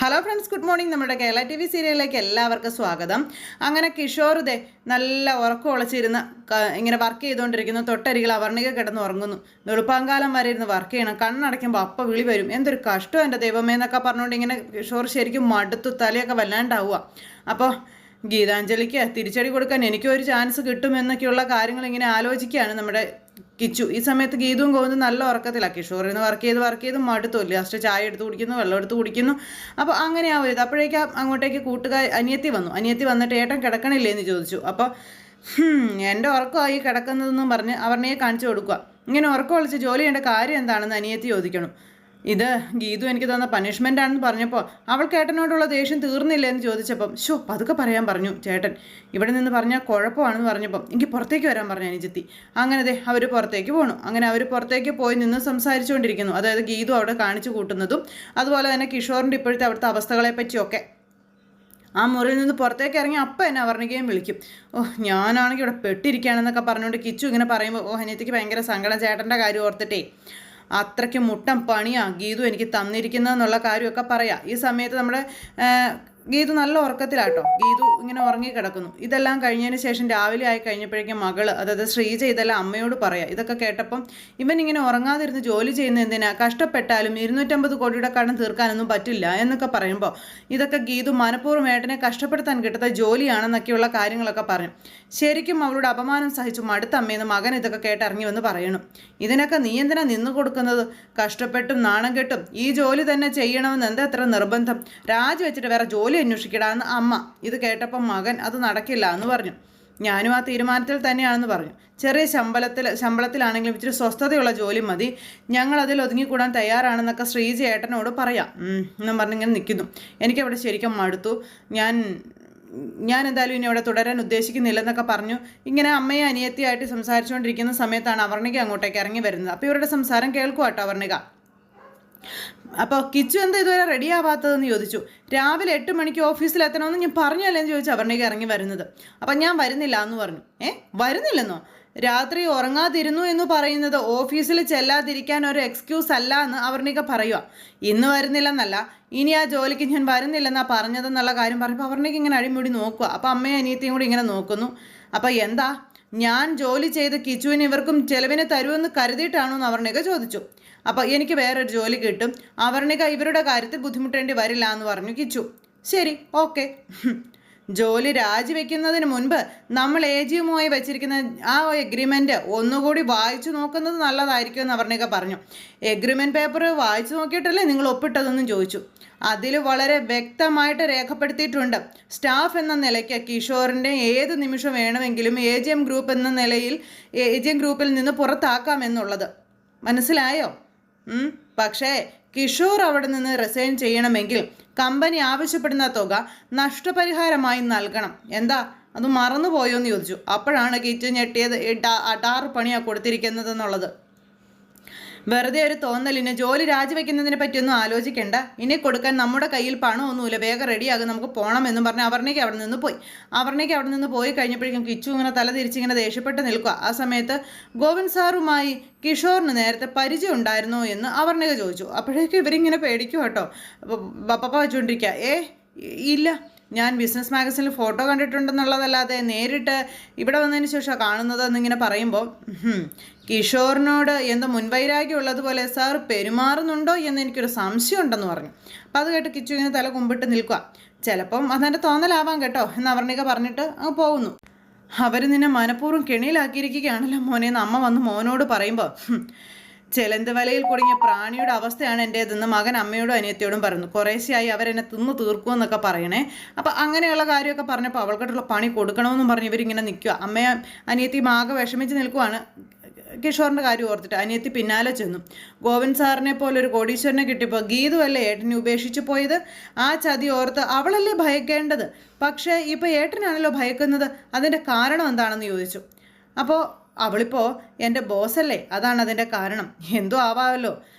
Hello friends, good morning. നമ്മുടെ Kerala T V സീരിയലിലേക്ക് എല്ലാവർക്കും സ്വാഗതം. അങ്ങനെ കിഷോർ നല്ല ഉറക്കം ഉളച്ചിരുന്ന് ഇങ്ങനെ വർക്ക് ചെയ്തുകൊണ്ടിരിക്കുന്നു. തൊട്ടരികിൽ അവർണിക കിടന്ന് ഉറങ്ങുന്നു. വെളുപ്പാങ്കാലം വരെ ഇരുന്ന് വർക്ക് ചെയ്യണം. കണ്ണടയ്ക്കുമ്പോൾ അപ്പം വിളി വരും. എന്തൊരു കഷ്ടം എൻ്റെ ദൈവമേ എന്നൊക്കെ പറഞ്ഞുകൊണ്ട് ഇങ്ങനെ കിഷോർ ശരിക്കും മടുത്തു, തലയൊക്കെ വല്ലാണ്ടാവുക. അപ്പോൾ ഗീതാഞ്ജലിക്ക് തിരിച്ചടി കൊടുക്കാൻ എനിക്കൊരു ചാൻസ് കിട്ടുമെന്നൊക്കെയുള്ള കാര്യങ്ങൾ ഇങ്ങനെ ആലോചിക്കുകയാണ് നമ്മുടെ കിച്ചു. ഈ സമയത്ത് ഗീതവും ഗോവിന്ദും നല്ല ഉറക്കത്തിലാണ്. കിഷോറിന്ന് വർക്ക് ചെയ്ത് മടുത്തു. ലാസ്റ്റ് ചായ എടുത്ത് കുടിക്കുന്നു, വെള്ളം എടുത്ത് കുടിക്കുന്നു. അപ്പോൾ അങ്ങനെ ആവരുത്. അപ്പോഴേക്കും അങ്ങോട്ടേക്ക് അനിയത്തി വന്നു. അനിയത്തി വന്നിട്ട് ഏട്ടൻ കിടക്കണില്ലേ എന്ന് ചോദിച്ചു. അപ്പോൾ എൻ്റെ ഉറക്കമായി കിടക്കുന്നതെന്നും പറഞ്ഞ് അവർണയെ കാണിച്ചു കൊടുക്കുക. ഇങ്ങനെ ഉറക്കം വിളിച്ച് ജോലി ചെയ്യേണ്ട കാര്യം എന്താണെന്ന് അനിയത്തി ചോദിക്കണം. ഇത് ഗീതു എനിക്ക് തന്ന പണിഷ്മെൻ്റ് ആണെന്ന് പറഞ്ഞപ്പോൾ അവൾക്ക് ഏട്ടനോടുള്ള ദേഷ്യം തീർന്നില്ല എന്ന് ചോദിച്ചപ്പം പതുക്കെ പറയാൻ പറഞ്ഞു ചേട്ടൻ. ഇവിടെ നിന്ന് പറഞ്ഞാൽ കുഴപ്പമാണെന്ന് പറഞ്ഞപ്പം എനിക്ക് പുറത്തേക്ക് വരാൻ പറഞ്ഞു അനുജത്തി. അങ്ങനെ അവർ പുറത്തേക്ക് പോകണം. അങ്ങനെ അവർ പുറത്തേക്ക് പോയി നിന്ന് സംസാരിച്ചുകൊണ്ടിരിക്കുന്നു. അതായത് ഗീതു അവിടെ കാണിച്ചു കൂട്ടുന്നതും അതുപോലെ തന്നെ കിഷോറിൻ്റെ ഇപ്പോഴത്തെ അവിടുത്തെ അവസ്ഥകളെ പറ്റിയൊക്കെ. ആ മുറിയിൽ നിന്ന് പുറത്തേക്ക് ഇറങ്ങി അപ്പം എന്നെ അവർണികയും വിളിക്കും. ഞാനാണെങ്കിൽ ഇവിടെ പെട്ടിരിക്കുകയാണെന്നൊക്കെ പറഞ്ഞുകൊണ്ട് കിച്ചു ഇങ്ങനെ പറയുമ്പോൾ അനിയത്തിക്ക് ഭയങ്കര സങ്കടം. ചേട്ടൻ്റെ കാര്യം ഓർത്തിട്ടേ അത്രയ്ക്ക് മുട്ടം പണിയാ ഗീതു എനിക്ക് തന്നിരിക്കുന്നതെന്നുള്ള കാര്യമൊക്കെ പറയാം. ഈ സമയത്ത് നമ്മുടെ ഗീതു നല്ല ഉറക്കത്തിലാട്ടോ. ഗീതു ഇങ്ങനെ ഉറങ്ങിക്കിടക്കുന്നു. ഇതെല്ലാം കഴിഞ്ഞതിന് ശേഷം രാവിലെ ആയി കഴിഞ്ഞപ്പോഴേക്കും മകള്, അതായത് ശ്രീജ, ഇതെല്ലാം അമ്മയോട് പറയാം. ഇതൊക്കെ കേട്ടപ്പം ഇവൻ ഇങ്ങനെ ഉറങ്ങാതിരുന്ന് ജോലി ചെയ്യുന്ന എന്തിനാ, കഷ്ടപ്പെട്ടാലും 250 കോടിയുടെ കടം തീർക്കാനൊന്നും പറ്റില്ല എന്നൊക്കെ പറയുമ്പോൾ ഇതൊക്കെ ഗീതു മനഃപൂർവ്വം ഏട്ടനെ കഷ്ടപ്പെടുത്താൻ കിട്ടുന്ന ജോലിയാണെന്നൊക്കെയുള്ള കാര്യങ്ങളൊക്കെ പറഞ്ഞു. ശരിക്കും അവളുടെ അപമാനം സഹിച്ചു മടുത്ത അമ്മയെന്ന് മകൻ ഇതൊക്കെ കേട്ടിറങ്ങി വന്ന് പറയണം. ഇതിനൊക്കെ നീ എന്തിനാ നിന്ന് കൊടുക്കുന്നത്? കഷ്ടപ്പെട്ടും നാണം കെട്ടും ഈ ജോലി തന്നെ ചെയ്യണമെന്ന് എന്താ എത്ര നിർബന്ധം? രാജിവെച്ചിട്ട് വേറെ ജോലി അന്വേഷിക്കടാന്ന് അമ്മ. ഇത് കേട്ടപ്പം മകൻ അത് നടക്കില്ല എന്ന് പറഞ്ഞു. ഞാനും ആ തീരുമാനത്തിൽ തന്നെയാണെന്ന് പറഞ്ഞു. ചെറിയ ശമ്പളത്തിലാണെങ്കിലും ഇച്ചിരി സ്വസ്ഥതയുള്ള ജോലി മതി, ഞങ്ങൾ അതിൽ ഒതുങ്ങിക്കൂടാൻ തയ്യാറാണെന്നൊക്കെ ശ്രീജ ഏട്ടനോട് പറയാം എന്നും പറഞ്ഞിങ്ങനെ നിൽക്കുന്നു. എനിക്കവിടെ ശരിക്കും മടുത്തു. ഞാൻ എന്തായാലും ഇനി അവിടെ തുടരാൻ ഉദ്ദേശിക്കുന്നില്ലെന്നൊക്കെ പറഞ്ഞു. ഇങ്ങനെ അമ്മയെ അനിയത്തിയായിട്ട് സംസാരിച്ചുകൊണ്ടിരിക്കുന്ന സമയത്താണ് അവർണിക അങ്ങോട്ടേക്ക് ഇറങ്ങി വരുന്നത്. അപ്പോൾ ഇവരുടെ സംസാരം കേൾക്കുക കേട്ടോ അവർണിക. അപ്പോൾ കിച്ചു എന്താ ഇതുവരെ റെഡി ആവാത്തതെന്ന് ചോദിച്ചു. രാവിലെ 8 മണിക്ക് ഓഫീസിൽ എത്തണമെന്ന് ഞാൻ പറഞ്ഞല്ലേന്ന് ചോദിച്ചു അവർണിക ഇറങ്ങി വരുന്നത്. അപ്പം ഞാൻ വരുന്നില്ല എന്ന് പറഞ്ഞു. വരുന്നില്ലെന്നോ? രാത്രി ഉറങ്ങാതിരുന്നു എന്ന് പറയുന്നത് ഓഫീസിൽ ചെല്ലാതിരിക്കാൻ ഒരു എക്സ്ക്യൂസ് അല്ല എന്ന് അവർണിക പറയുക. ഇന്ന് വരുന്നില്ലെന്നല്ല, ഇനി ആ ജോലിക്ക് ഞാൻ വരുന്നില്ലെന്നാ പറഞ്ഞതെന്നുള്ള കാര്യം പറയുമ്പോൾ അവർണിക ഇങ്ങനെ അഴിമുടി നോക്കുക. അപ്പോൾ അമ്മയും അനിയത്തിയും കൂടി ഇങ്ങനെ നോക്കുന്നു. അപ്പോൾ എന്താ, ഞാൻ ജോലി ചെയ്ത് കിച്ചുവിന് ഇവർക്കും ചെലവിന് തരുമെന്ന് കരുതിയിട്ടാണോ എന്ന് അവർണിക ചോദിച്ചു. അപ്പോൾ എനിക്ക് വേറൊരു ജോലി കിട്ടും, അവർണിക ഇവരുടെ കാര്യത്തിൽ ബുദ്ധിമുട്ടേണ്ടി വരില്ല എന്ന് പറഞ്ഞു കിച്ചു. ശരി, ഓക്കെ. ജോലി രാജിവെക്കുന്നതിന് മുൻപ് നമ്മൾ ഏജിയുമായി വെച്ചിരിക്കുന്ന ആ എഗ്രിമെൻ്റ് ഒന്നുകൂടി വായിച്ചു നോക്കുന്നത് നല്ലതായിരിക്കും എന്ന് അവർണിക പറഞ്ഞു. എഗ്രിമെൻറ്റ് പേപ്പർ വായിച്ചു നോക്കിയിട്ടല്ലേ നിങ്ങൾ ഒപ്പിട്ടതെന്നും ചോദിച്ചു. അതിൽ വളരെ വ്യക്തമായിട്ട് രേഖപ്പെടുത്തിയിട്ടുണ്ട്, സ്റ്റാഫ് എന്ന നിലയ്ക്ക് കിഷോറിൻ്റെ ഏത് നിമിഷം വേണമെങ്കിലും AGM ഗ്രൂപ്പ് എന്ന നിലയിൽ AGM ഗ്രൂപ്പിൽ നിന്ന് പുറത്താക്കാമെന്നുള്ളത്. മനസ്സിലായോ? പക്ഷേ കിഷോർ അവിടെ നിന്ന് റിസൈൻ ചെയ്യണമെങ്കിൽ കമ്പനി ആവശ്യപ്പെടുന്ന തുക നഷ്ടപരിഹാരമായി നൽകണം. എന്താ, അത് മറന്നുപോയോ എന്ന് ചോദിച്ചു. അപ്പോഴാണ് കിച്ചു ഞെട്ടിയത്. 6 പണിയാണ് കൊടുത്തിരിക്കുന്നതെന്നുള്ളത്. വെറുതെ ഒരു തോന്നലിന് ജോലി രാജിവെക്കുന്നതിനെ പറ്റിയൊന്നും ആലോചിക്കേണ്ട. ഇനി കൊടുക്കാൻ നമ്മുടെ കയ്യിൽ പണമൊന്നുമില്ല, വേഗം റെഡിയാകും, നമുക്ക് പോകണം എന്നും പറഞ്ഞ് അവർണിക അവിടെ നിന്ന് പോയി കഴിഞ്ഞപ്പോഴേക്കും കിച്ചു ഇങ്ങനെ തല തിരിച്ചിങ്ങനെ ദേഷ്യപ്പെട്ട് നിൽക്കുക. ആ സമയത്ത് ഗോവിന്ദ് സാറുമായി കിഷോറിന് നേരത്തെ പരിചയം ഉണ്ടായിരുന്നോ എന്ന് അവർണിക ചോദിച്ചു. അപ്പോഴേക്കും ഇവരിങ്ങനെ പേടിക്കും കേട്ടോ. പപ്പ വെച്ചുകൊണ്ടിരിക്കുക. ഇല്ല, ഞാൻ ബിസിനസ് മാഗസിനിൽ ഫോട്ടോ കണ്ടിട്ടുണ്ടെന്നുള്ളതല്ലാതെ നേരിട്ട് ഇവിടെ വന്നതിന് ശേഷം കാണുന്നത് എന്നിങ്ങനെ പറയുമ്പോൾ കിഷോറിനോട് എന്തോ മുൻവൈരാഗ്യം ഉള്ളതുപോലെ സാർ പെരുമാറുന്നുണ്ടോ എന്ന് എനിക്കൊരു സംശയം ഉണ്ടെന്ന് പറഞ്ഞു. അപ്പം അത് കേട്ട് കിച്ചു ഇങ്ങനെ തല കുമ്പിട്ട് നിൽക്കുക. ചിലപ്പം അതെൻ്റെ തോന്നലാവാം കേട്ടോ എന്ന് അവർണിക പറഞ്ഞിട്ട് അങ്ങ് പോകുന്നു. അവർ നിന്നെ മനഃപൂർവ്വം കെണിയിലാക്കിയിരിക്കുകയാണല്ലോ മോനെ എന്ന് അമ്മ വന്ന് മോനോട് പറയുമ്പോൾ ചെലന്ത് വലയിൽ കുടുങ്ങിയ പ്രാണിയുടെ അവസ്ഥയാണ് എൻ്റേതെന്ന് മകൻ അമ്മയോടും അനിയത്തിയോടും പറഞ്ഞു. കുറേശ്ശെയായി അവരെന്നെ തിന്ന് തീർക്കുമെന്നൊക്കെ പറയണേ. അപ്പം അങ്ങനെയുള്ള കാര്യമൊക്കെ പറഞ്ഞപ്പോൾ അവൾക്കായിട്ടുള്ള പണി കൊടുക്കണമെന്നും പറഞ്ഞ് ഇവരിങ്ങനെ നിൽക്കുക. അമ്മയും അനിയത്തിയും ആകെ വിഷമിച്ച് നിൽക്കുവാണ് കിഷോറിൻ്റെ കാര്യം ഓർത്തിട്ട്. അനിയത്തി പിന്നാലെ ചെന്നു. ഗോവിന്ദ് സാറിനെ പോലെ ഒരു കോടീശ്വരനെ കിട്ടിയപ്പോൾ ഗീതു അല്ലേ ഏട്ടനെ ഉപേക്ഷിച്ച് പോയത്? ആ ചതി ഓർത്ത് അവളല്ലേ ഭയക്കേണ്ടത്? പക്ഷേ ഇപ്പോൾ ഏട്ടനാണല്ലോ ഭയക്കുന്നത്. അതിൻ്റെ കാരണം എന്താണെന്ന് ചോദിച്ചു. അപ്പോൾ അവളിപ്പോൾ എൻ്റെ ബോസല്ലേ, അതാണ് അതിൻ്റെ കാരണം. എന്തോ ആവാമല്ലോ.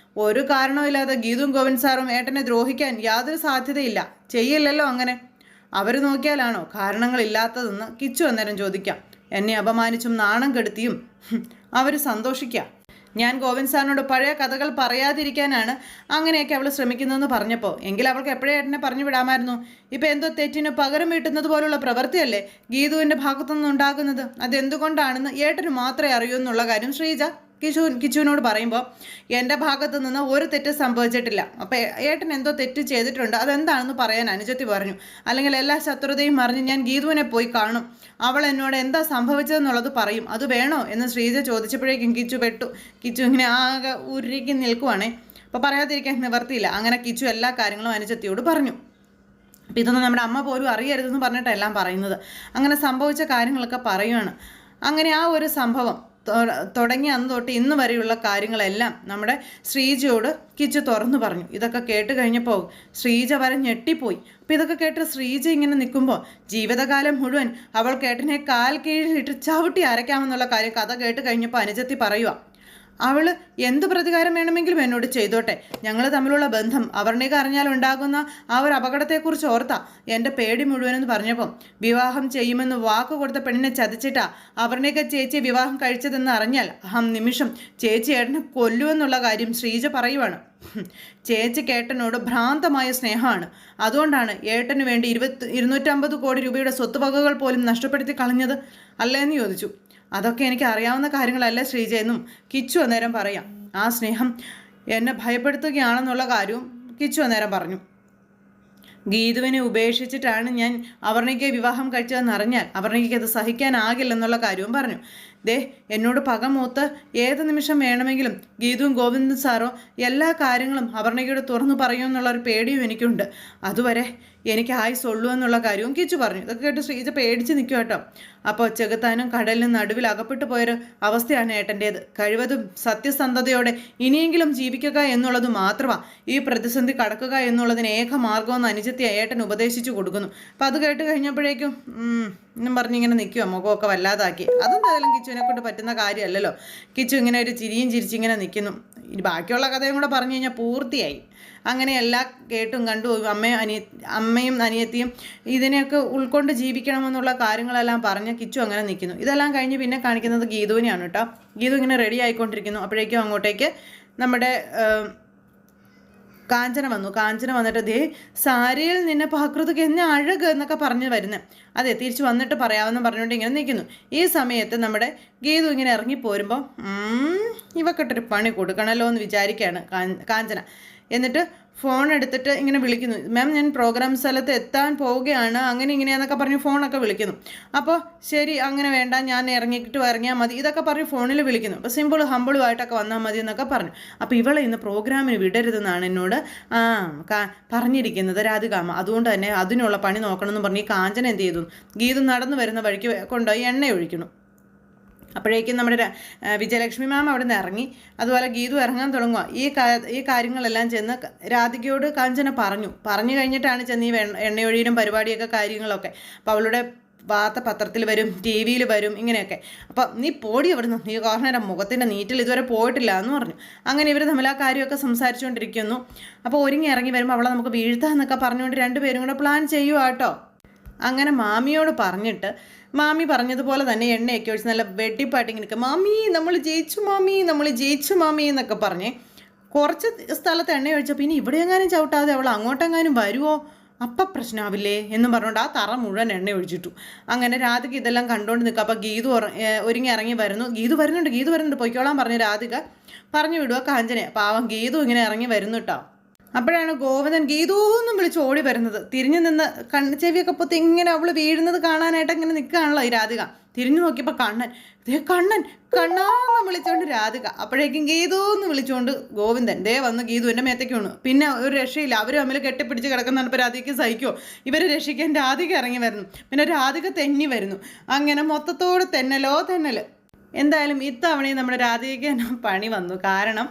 ഒരു കാരണമില്ലാതെ ഗീതും ഗോവിന്ദ് സാറും ഏട്ടനെ ദ്രോഹിക്കാൻ യാതൊരു സാധ്യതയില്ല, ചെയ്യില്ലല്ലോ അങ്ങനെ. അവർ നോക്കിയാലാണോ കാരണങ്ങളില്ലാത്തതെന്ന് കിച്ചു അന്നേരം ചോദിക്കാം. എന്നെ അപമാനിച്ചും നാണം കെടുത്തിയും അവർ സന്തോഷിക്കാം. ഞാൻ ഗോവിന്ദ് സാറിനോട് പഴയ കഥകൾ പറയാതിരിക്കാനാണ് അങ്ങനെയൊക്കെ അവൾ ശ്രമിക്കുന്നതെന്ന് പറഞ്ഞപ്പോൾ എങ്കിൽ അവൾക്ക് എപ്പോഴേ ഏട്ടനെ പറഞ്ഞു വിടാമായിരുന്നു. ഇപ്പം എന്തോ തെറ്റിന് പകരം വീട്ടുന്നത് പോലുള്ള പ്രവൃത്തിയല്ലേ ഗീതുവിൻ്റെ ഭാഗത്തുനിന്ന് ഉണ്ടാകുന്നത്. അതെന്തുകൊണ്ടാണെന്ന് ഏട്ടന് മാത്രമേ അറിയൂ എന്നുള്ള കാര്യം ശ്രീജ കിച്ചുവിനോട് പറയുമ്പോൾ എൻ്റെ ഭാഗത്തു നിന്ന് ഒരു തെറ്റ് സംഭവിച്ചിട്ടില്ല. അപ്പോൾ ഏട്ടൻ എന്തോ തെറ്റ് ചെയ്തിട്ടുണ്ട്, അതെന്താണെന്ന് പറയാൻ അനുജത്തി പറഞ്ഞു. അല്ലെങ്കിൽ എല്ലാ ശത്രുതയും അറിഞ്ഞ് ഞാൻ ഗീതുവിനെ പോയി കാണും, അവൾ എന്നോട് എന്താ സംഭവിച്ചതെന്നുള്ളത് പറയും, അത് വേണോ എന്ന് ശ്രീജ ചോദിച്ചപ്പോഴേക്കും കിച്ചു പെട്ടു. കിച്ചു ഇങ്ങനെ ആകെ ഉരുക്കി നിൽക്കുവാണേ. അപ്പോൾ പറയാതിരിക്കാൻ നിവർത്തിയില്ല. അങ്ങനെ കിച്ചു എല്ലാ കാര്യങ്ങളും അനുജത്തിയോട് പറഞ്ഞു. അപ്പം ഇതൊന്നും നമ്മുടെ അമ്മ പോലും അറിയരുതെന്ന് പറഞ്ഞിട്ടാണ് എല്ലാം പറയുന്നത്. അങ്ങനെ സംഭവിച്ച കാര്യങ്ങളൊക്കെ പറയുകയാണ്. അങ്ങനെ ആ ഒരു സംഭവം തുടങ്ങി അന്ന് തൊട്ട് ഇന്ന് വരെയുള്ള കാര്യങ്ങളെല്ലാം നമ്മുടെ ശ്രീജയോട് കിച്ചു തുറന്നു പറഞ്ഞു. ഇതൊക്കെ കേട്ട് കഴിഞ്ഞപ്പോൾ ശ്രീജ വരെ ഞെട്ടിപ്പോയി. അപ്പം ഇതൊക്കെ കേട്ട് ശ്രീജ ഇങ്ങനെ നിൽക്കുമ്പോൾ ജീവിതകാലം മുഴുവൻ അവൾ കേട്ടനെ കാൽ കീഴിലിട്ട് ചവിട്ടി അരയ്ക്കാമെന്നുള്ള കാര്യം കഥ കേട്ട് കഴിഞ്ഞപ്പോൾ അനുജത്തി പറയുക. അവൾ എന്ത് പ്രതികാരം വേണമെങ്കിലും എന്നോട് ചെയ്തോട്ടെ, ഞങ്ങൾ തമ്മിലുള്ള ബന്ധം അവർണിക അറിഞ്ഞാൽ ഉണ്ടാകുന്ന ആ ഒരു അപകടത്തെക്കുറിച്ച് ഓർത്താ എൻ്റെ പേടി മുഴുവനെന്ന് പറഞ്ഞപ്പം വിവാഹം ചെയ്യുമെന്ന് വാക്ക് കൊടുത്ത പെണ്ണിനെ ചതിച്ചിട്ടാ അവർണിക ചേച്ചി വിവാഹം കഴിച്ചതെന്ന് അറിഞ്ഞാൽ നിമിഷം ചേച്ചി ഏട്ടനെ കൊല്ലുമെന്നുള്ള കാര്യം ശ്രീജ പറയുവാണ്. ചേച്ചിക്ക് ഏട്ടനോട് ഭ്രാന്തമായ സ്നേഹമാണ്, അതുകൊണ്ടാണ് ഏട്ടന് വേണ്ടി 250 കോടി രൂപയുടെ സ്വത്തുവകകൾ പോലും നഷ്ടപ്പെടുത്തി കളഞ്ഞത് അല്ലേന്ന് ചോദിച്ചു. അതൊക്കെ എനിക്ക് അറിയാവുന്ന കാര്യങ്ങളല്ല ശ്രീജ എന്നും കിച്ചു അന്നേരം പറയാം. ആ സ്നേഹം എന്നെ ഭയപ്പെടുത്തുകയാണെന്നുള്ള കാര്യവും കിച്ചു അന്നേരം പറഞ്ഞു. ഗീതുവിനെ ഉപേക്ഷിച്ചിട്ടാണ് ഞാൻ അവർണിക്ക് വിവാഹം കഴിച്ചതെന്ന് അറിഞ്ഞാൽ അവർണിക്ക് അത് സഹിക്കാനാകില്ലെന്നുള്ള കാര്യവും പറഞ്ഞു. എന്നോട് പകമൂത്ത് ഏത് നിമിഷം വേണമെങ്കിലും ഗീതുവും ഗോവിന്ദൻ സാറോ എല്ലാ കാര്യങ്ങളും അവർണികയോട് തുറന്നു പറയുമെന്നുള്ളൊരു പേടിയും എനിക്കുണ്ട്. അതുവരെ എനിക്ക് ആയുസുള്ളൂ എന്നുള്ള കാര്യവും കിച്ചു പറഞ്ഞു. ഇതൊക്കെ കേട്ട് ശ്രീജ പേടിച്ച് നിൽക്കും കേട്ടോ. അപ്പോൾ ചെകുത്താനും കടലിനും നടുവിൽ അകപ്പെട്ടു പോയൊരു അവസ്ഥയാണ് ഏട്ടൻ്റേത്. കഴിവതും സത്യസന്ധതയോടെ ഇനിയെങ്കിലും ജീവിക്കുക എന്നുള്ളത് മാത്രമാണ് ഈ പ്രതിസന്ധി കടക്കുക എന്നുള്ളതിന് ഏക മാർഗമെന്ന് അനുജത്തി ഏട്ടൻ ഉപദേശിച്ചു കൊടുക്കുന്നു. അപ്പം അത് കേട്ട് കഴിഞ്ഞപ്പോഴേക്കും എന്നും പറഞ്ഞിങ്ങനെ നിൽക്കുക, മുഖമൊക്കെ വല്ലാതാക്കി. അതെന്തായാലും കിച്ചുവിനെ കൊണ്ട് പറ്റുന്ന കാര്യമല്ലല്ലോ. കിച്ചു ഇങ്ങനെ ഒരു ചിരിയും ചിരിച്ചിങ്ങനെ നിൽക്കുന്നു. ഇനി ബാക്കിയുള്ള കഥയും കൂടെ പറഞ്ഞു കഴിഞ്ഞാൽ പൂർത്തിയായി. അങ്ങനെ എല്ലാം കേട്ടും കണ്ടു അമ്മയും അനിയത്തിയും ഇതിനെയൊക്കെ ഉൾക്കൊണ്ട് ജീവിക്കണമെന്നുള്ള കാര്യങ്ങളെല്ലാം പറഞ്ഞ് കിച്ചു അങ്ങനെ നിൽക്കുന്നു. ഇതെല്ലാം കഴിഞ്ഞ് പിന്നെ കാണിക്കുന്നത് ഗീതുവിനെയാണ് കേട്ടോ. ഗീതു ഇങ്ങനെ റെഡി ആയിക്കൊണ്ടിരിക്കുന്നു. അപ്പോഴേക്കും അങ്ങോട്ടേക്ക് നമ്മുടെ കാഞ്ചന വന്നു. കാഞ്ചന വന്നിട്ട് സാരിയിൽ നിന്നെ പാകൃതിക്ക് എന്നെ അഴക് എന്നൊക്കെ പറഞ്ഞു വരുന്നത്. അതെ, തിരിച്ചു വന്നിട്ട് പറയാമെന്ന് പറഞ്ഞുകൊണ്ട് ഇങ്ങനെ നിൽക്കുന്നു. ഈ സമയത്ത് നമ്മുടെ ഗീതു ഇങ്ങനെ ഇറങ്ങിപ്പോരുമ്പോൾ ഇവക്കിട്ടൊരു പണി കൊടുക്കണമല്ലോ എന്ന് വിചാരിക്കുകയാണ് കാഞ്ചന. എന്നിട്ട് ഫോൺ എടുത്തിട്ട് ഇങ്ങനെ വിളിക്കുന്നു. മാം, ഞാൻ പ്രോഗ്രാം സ്ഥലത്ത് എത്താൻ പോവുകയാണ്, അങ്ങനെ ഇങ്ങനെയാന്നൊക്കെ പറഞ്ഞ് ഫോണൊക്കെ വിളിക്കുന്നു. അപ്പോൾ ശരി, അങ്ങനെ വേണ്ട, ഞാൻ ഇറങ്ങിയാൽ മതി, ഇതൊക്കെ പറഞ്ഞ് ഫോണിൽ വിളിക്കുന്നു. അപ്പോൾ സിമ്പിളും ഹമ്പിളുമായിട്ടൊക്കെ വന്നാൽ മതി എന്നൊക്കെ പറഞ്ഞു. അപ്പോൾ ഇവളെ ഇന്ന് പ്രോഗ്രാമിന് വിടരുതെന്നാണ് എന്നോട് പറഞ്ഞിരിക്കുന്നത് രാധികാമ്മ. അതുകൊണ്ട് തന്നെ അതിനുള്ള പണി നോക്കണമെന്ന് പറഞ്ഞ് ഈ കാഞ്ചന എന്ത് ചെയ്തു, ഗീതു നടന്നു വരുന്ന വഴിക്ക് കൊണ്ടുപോയി എണ്ണ ഒഴിക്കുന്നു. അപ്പോഴേക്കും നമ്മുടെ വിജയലക്ഷ്മി മാം അവിടെ നിന്ന് ഇറങ്ങി. അതുപോലെ ഗീതു ഇറങ്ങാൻ തുടങ്ങുക. ഈ കാര്യങ്ങളെല്ലാം ചെന്ന് രാധികയോട് കാഞ്ചന പറഞ്ഞു കഴിഞ്ഞിട്ടാണ് ചെന്ന് ഈ എണ്ണയൊഴിയിലും പരിപാടിയൊക്കെ കാര്യങ്ങളൊക്കെ. അപ്പോൾ അവളുടെ വാർത്ത പത്രത്തിൽ വരും, ടി വിയിൽ വരും, ഇങ്ങനെയൊക്കെ. അപ്പം നീ പോടി അവിടുന്ന്, നീ കോർണയുടെ മുഖത്തിൻ്റെ നീറ്റിൽ ഇതുവരെ പോയിട്ടില്ല എന്ന് പറഞ്ഞു. അങ്ങനെ ഇവർ തമ്മിൽ ആ കാര്യമൊക്കെ സംസാരിച്ചുകൊണ്ടിരിക്കുന്നു. അപ്പോൾ ഒരുങ്ങി ഇറങ്ങി വരുമ്പോൾ അവളെ നമുക്ക് വീഴ്ത്താന്നൊക്കെ പറഞ്ഞുകൊണ്ട് രണ്ടുപേരും കൂടെ പ്ലാൻ ചെയ്യുക കേട്ടോ. അങ്ങനെ മാമിയോട് പറഞ്ഞിട്ട് മാമി പറഞ്ഞതുപോലെ തന്നെ എണ്ണയൊക്കെ ഒഴിച്ച് നല്ല വെട്ടിപ്പാട്ടിങ്ങനെ നിൽക്കുക. മാമി നമ്മൾ ജയിച്ചു മാമി എന്നൊക്കെ പറഞ്ഞ് കുറച്ച് സ്ഥലത്ത് എണ്ണ ഒഴിച്ചപ്പോൾ ഇനി ഇവിടെ എങ്ങാനും ചവിട്ടാതെ അവൾ അങ്ങോട്ടെങ്ങാനും വരുമോ, അപ്പം പ്രശ്നമാവില്ലേ എന്നും പറഞ്ഞുകൊണ്ട് ആ തറ മുഴുവൻ എണ്ണ ഒഴിച്ചിട്ടു. അങ്ങനെ രാധിക ഇതെല്ലാം കണ്ടുകൊണ്ട് നിൽക്കുക. അപ്പോൾ ഗീതു ഒരുങ്ങി ഇറങ്ങി വരുന്നു. ഗീതു വരുന്നുണ്ട് പൊയ്ക്കോളാൻ പറഞ്ഞ് രാധിക പറഞ്ഞു വിടുക കാഞ്ചനെ. പാവം ഗീതു ഇങ്ങനെ ഇറങ്ങി വരുന്നു കേട്ടോ. അപ്പോഴാണ് ഗോവിന്ദൻ ഗീതൂന്നും വിളിച്ച് ഓടി വരുന്നത്. തിരിഞ്ഞു നിന്ന് ചെവിയൊക്കെ പൊത്തി ഇങ്ങനെ അവൾ വീഴുന്നത് കാണാനായിട്ട് ഇങ്ങനെ നിൽക്കുകയാണല്ലോ ഈ രാധിക. തിരിഞ്ഞു നോക്കിയപ്പോൾ കണ്ണാന്ന് വിളിച്ചുകൊണ്ട് രാധിക. അപ്പോഴേക്കും ഗീതൂന്ന് വിളിച്ചുകൊണ്ട് ഗോവിന്ദൻ വന്ന് ഗീതുവിൻ്റെ മേത്തേക്ക് വീണു. പിന്നെ ഒരു രക്ഷയില്ല, അവർ തമ്മിൽ കെട്ടിപ്പിടിച്ച് കിടക്കുന്നപ്പോൾ രാധികയ്ക്ക് സഹിക്കുമോ, ഇവരെ രക്ഷിക്കാൻ രാധിക ഇറങ്ങി വരുന്നു. പിന്നെ രാധിക തെന്നി വരുന്നു. അങ്ങനെ മൊത്തത്തോട് തെന്നൽ. എന്തായാലും ഇത്തവണയും നമ്മുടെ രാധികയ്ക്ക് തന്നെ പണി വന്നു. കാരണം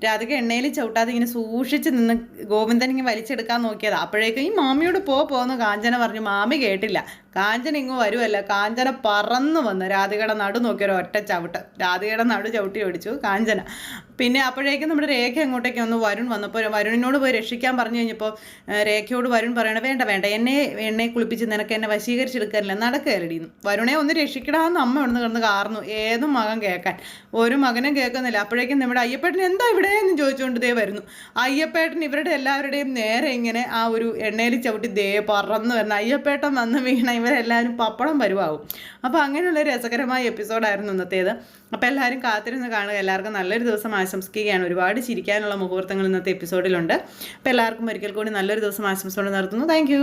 രാധിക എണ്ണയിൽ ചവിട്ടാതെ ഇങ്ങനെ സൂക്ഷിച്ച് നിന്ന് ഗോവിന്ദൻ ഇങ്ങനെ വലിച്ചെടുക്കാൻ നോക്കിയത്. അപ്പോഴേക്കും ഈ മാമിയോട് പോന്ന് കാഞ്ചന പറഞ്ഞു. മാമി കേട്ടില്ല. കാഞ്ചന ഇങ്ങ് വരുമല്ല, കാഞ്ചന പറന്നു വന്ന് രാധികയുടെ നടു നോക്കിയൊരു ഒറ്റ ചവിട്ട്, രാധികയുടെ നടു ചവിട്ടി ഓടിച്ചു കാഞ്ചന. പിന്നെ അപ്പോഴേക്കും നമ്മുടെ രേഖ അങ്ങോട്ടേക്ക് ഒന്ന് വരുൺ വന്നപ്പോൾ വരുണിനോട് പോയി രക്ഷിക്കാൻ പറഞ്ഞു കഴിഞ്ഞപ്പോൾ രേഖയോട് വരുൺ പറയണ വേണ്ട വേണ്ട എന്നെ കുളിപ്പിച്ച് നിനക്ക് എന്നെ വശീകരിച്ചെടുക്കാനില്ല, നടക്കുകയല്ലടിയെന്ന്. വരുണെ ഒന്ന് രക്ഷിക്കടാന്ന് അമ്മ ഇവിടുന്ന് കിടന്ന് കാർന്നു. ഏതും മകൻ കേൾക്കാൻ, ഒരു മകനും കേൾക്കുന്നില്ല. അപ്പോഴേക്കും നമ്മുടെ അയ്യപ്പേട്ടൻ എന്താ ഇവിടെ എന്ന് ചോദിച്ചുകൊണ്ട് ദേ വരുന്നു. അയ്യപ്പേട്ടൻ ഇവരുടെ എല്ലാവരുടെയും നേരെ ഇങ്ങനെ ആ ഒരു എണ്ണയിൽ ചവിട്ടി ദേ പറന്ന് വരുന്ന അയ്യപ്പേട്ടൻ വന്ന് വീണ ഇവരെല്ലാവരും പപ്പടം വരുവാകും. അപ്പോൾ അങ്ങനെയുള്ള രസകരമായ എപ്പിസോഡായിരുന്നു ഇന്നത്തേത്. അപ്പോൾ എല്ലാവരും കാത്തിരുന്ന് കാണുക. എല്ലാവർക്കും നല്ലൊരു ദിവസം ആശംസിക്കുകയാണ്. ഒരുപാട് ചിരിക്കാനുള്ള മുഹൂർത്തങ്ങൾ ഇന്നത്തെ എപ്പിസോഡിലുണ്ട്. അപ്പോൾ എല്ലാവർക്കും ഒരിക്കൽ കൂടി നല്ലൊരു ദിവസം ആശംസിച്ചുകൊണ്ട് നിർത്തുന്നു. താങ്ക്